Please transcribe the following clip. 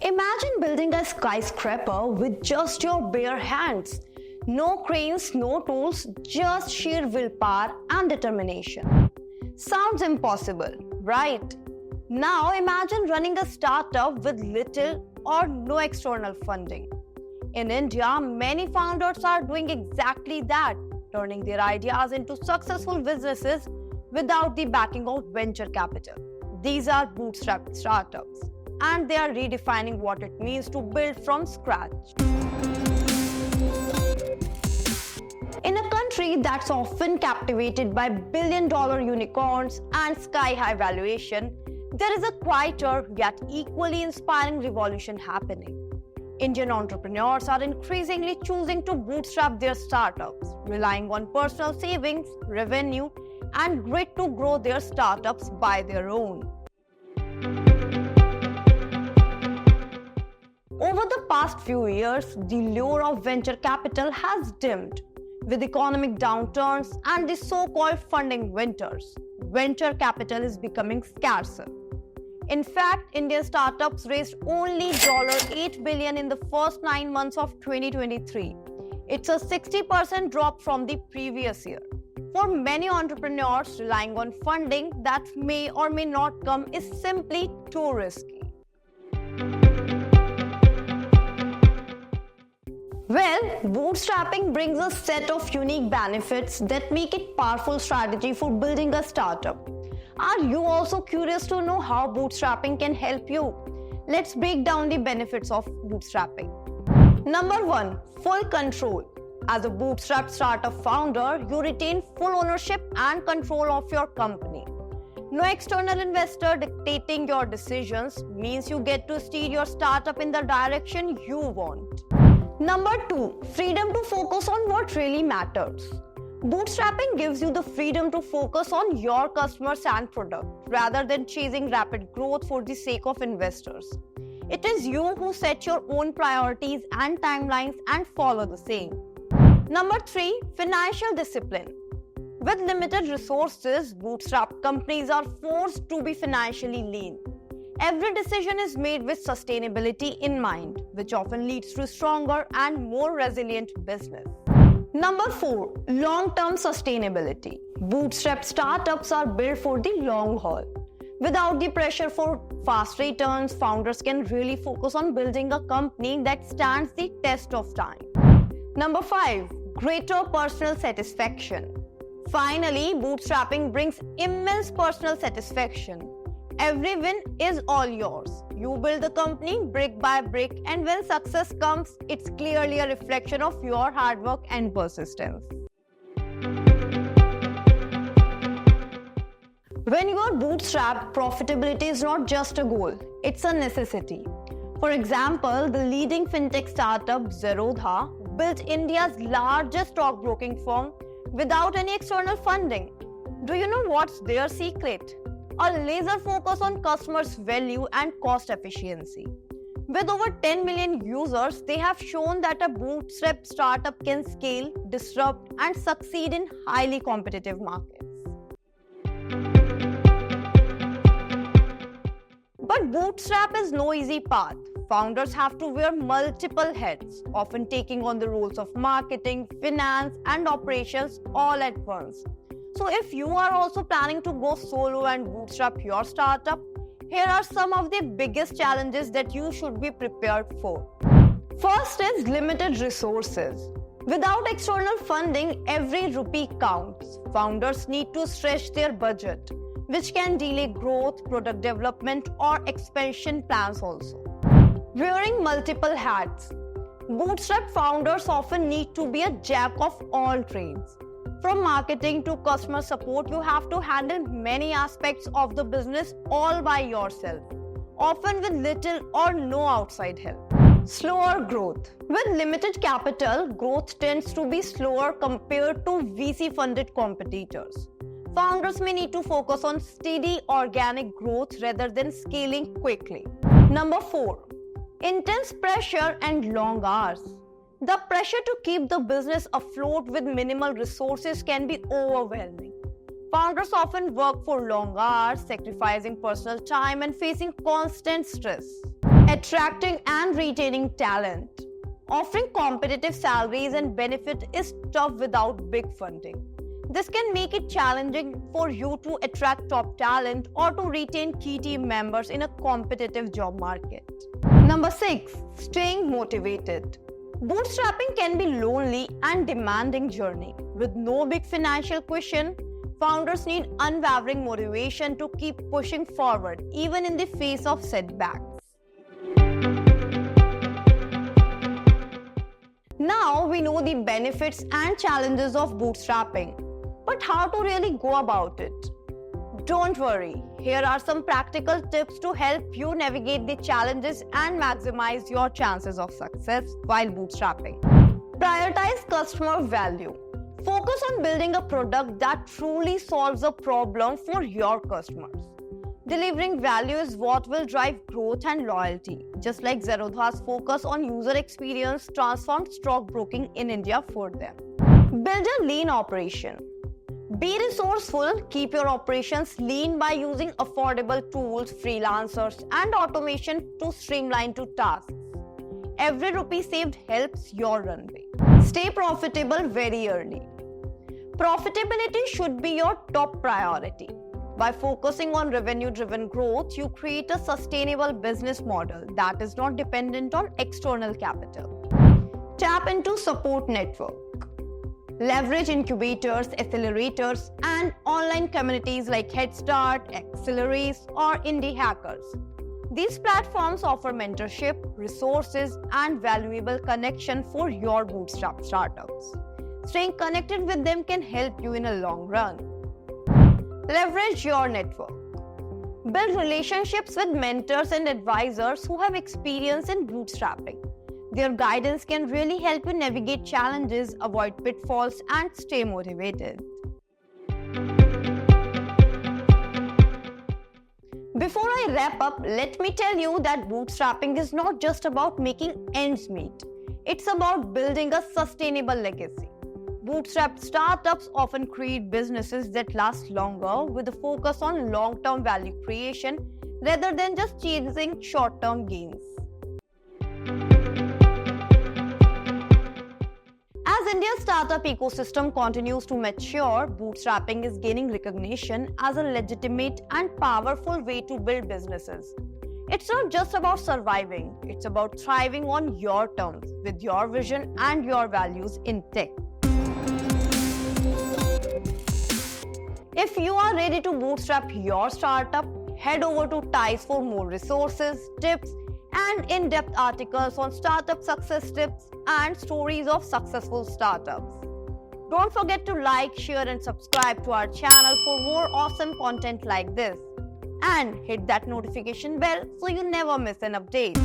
Imagine building a skyscraper with just your bare hands. No cranes, no tools, just sheer willpower and determination. Sounds impossible, right? Now imagine running a startup with little or no external funding. In India, many founders are doing exactly that, turning their ideas into successful businesses without the backing of venture capital. These are bootstrap startups, and they are redefining what it means to build from scratch. In a country that's often captivated by billion-dollar unicorns and sky-high valuation, there is a quieter yet equally inspiring revolution happening. Indian entrepreneurs are increasingly choosing to bootstrap their startups, relying on personal savings, revenue, and grit to grow their startups by their own. Over the past few years, the lure of venture capital has dimmed. With economic downturns and the so-called funding winters, venture capital is becoming scarcer. In fact, Indian startups raised only $8 billion in the first 9 months of 2023. It's a 60% drop from the previous year. For many entrepreneurs, relying on funding that may or may not come is simply too risky. Well, bootstrapping brings a set of unique benefits that make it a powerful strategy for building a startup. Are you also curious to know how bootstrapping can help you? Let's break down the benefits of bootstrapping. Number 1, full control. As a bootstrap startup founder, you retain full ownership and control of your company. No external investor dictating your decisions means you get to steer your startup in the direction you want. Number 2, freedom to focus on what really matters. Bootstrapping gives you the freedom to focus on your customers and product rather than chasing rapid growth for the sake of investors. It is you who set your own priorities and timelines and follow the same. Number 3, financial discipline. With limited resources, bootstrap companies are forced to be financially lean. Every decision is made with sustainability in mind, which often leads to stronger and more resilient business. Number 4, long-term sustainability. Bootstrap startups are built for the long haul. Without the pressure for fast returns, founders can really focus on building a company that stands the test of time. Number 5, greater personal satisfaction. Finally, bootstrapping brings immense personal satisfaction. Every win is all yours. You build the company brick by brick, and when success comes, it's clearly a reflection of your hard work and persistence. When you are bootstrapped, profitability is not just a goal, it's a necessity. For example, the leading fintech startup Zerodha built India's largest stockbroking firm without any external funding. Do you know what's their secret? A laser focus on customers' value and cost efficiency. With over 10 million users, they have shown that a bootstrap startup can scale, disrupt, and succeed in highly competitive markets. But bootstrap is no easy path. Founders have to wear multiple hats, often taking on the roles of marketing, finance, and operations all at once. So if you are also planning to go solo and bootstrap your startup, here are some of the biggest challenges that you should be prepared for. First is limited resources. Without external funding, every rupee counts. Founders need to stretch their budget, which can delay growth, product development, or expansion plans also. Wearing multiple hats. Bootstrap founders often need to be a jack of all trades. From marketing to customer support, you have to handle many aspects of the business all by yourself, often with little or no outside help. Slower growth. With limited capital, growth tends to be slower compared to VC-funded competitors. Founders may need to focus on steady organic growth rather than scaling quickly. Number 4, intense pressure and long hours. The pressure to keep the business afloat with minimal resources can be overwhelming. Founders often work for long hours, sacrificing personal time and facing constant stress. Attracting and retaining talent. Offering competitive salaries and benefits is tough without big funding. This can make it challenging for you to attract top talent or to retain key team members in a competitive job market. Number 6. Staying motivated. Bootstrapping can be lonely and demanding journey. With no big financial cushion, founders need unwavering motivation to keep pushing forward even in the face of setbacks. Now we know the benefits and challenges of bootstrapping, but how to really go about it? Don't worry, here are some practical tips to help you navigate the challenges and maximize your chances of success while bootstrapping. Prioritize customer value. Focus on building a product that truly solves a problem for your customers. Delivering value is what will drive growth and loyalty, just like Zerodha's focus on user experience transformed stockbroking in India for them. Build a lean operation. Be resourceful, keep your operations lean by using affordable tools, freelancers, and automation to streamline to tasks. Every rupee saved helps your runway. Stay profitable very early. Profitability should be your top priority. By focusing on revenue-driven growth, you create a sustainable business model that is not dependent on external capital. Tap into support network. Leverage incubators, accelerators, and online communities like Headstart, Accelerates, or Indie Hackers. These platforms offer mentorship, resources, and valuable connection for your bootstrap startups. Staying connected with them can help you in a long run. Leverage your network. Build relationships with mentors and advisors who have experience in bootstrapping. Their guidance can really help you navigate challenges, avoid pitfalls, and stay motivated. Before I wrap up, let me tell you that bootstrapping is not just about making ends meet. It's about building a sustainable legacy. Bootstrapped startups often create businesses that last longer with a focus on long-term value creation rather than just chasing short-term gains. As India's startup ecosystem continues to mature, bootstrapping is gaining recognition as a legitimate and powerful way to build businesses. It's not just about surviving, it's about thriving on your terms with your vision and your values in tech. If you are ready to bootstrap your startup, head over to TIES for more resources, tips, and in-depth articles on startup success tips and stories of successful startups. Don't forget to like, share, and subscribe to our channel for more awesome content like this. And hit that notification bell so you never miss an update.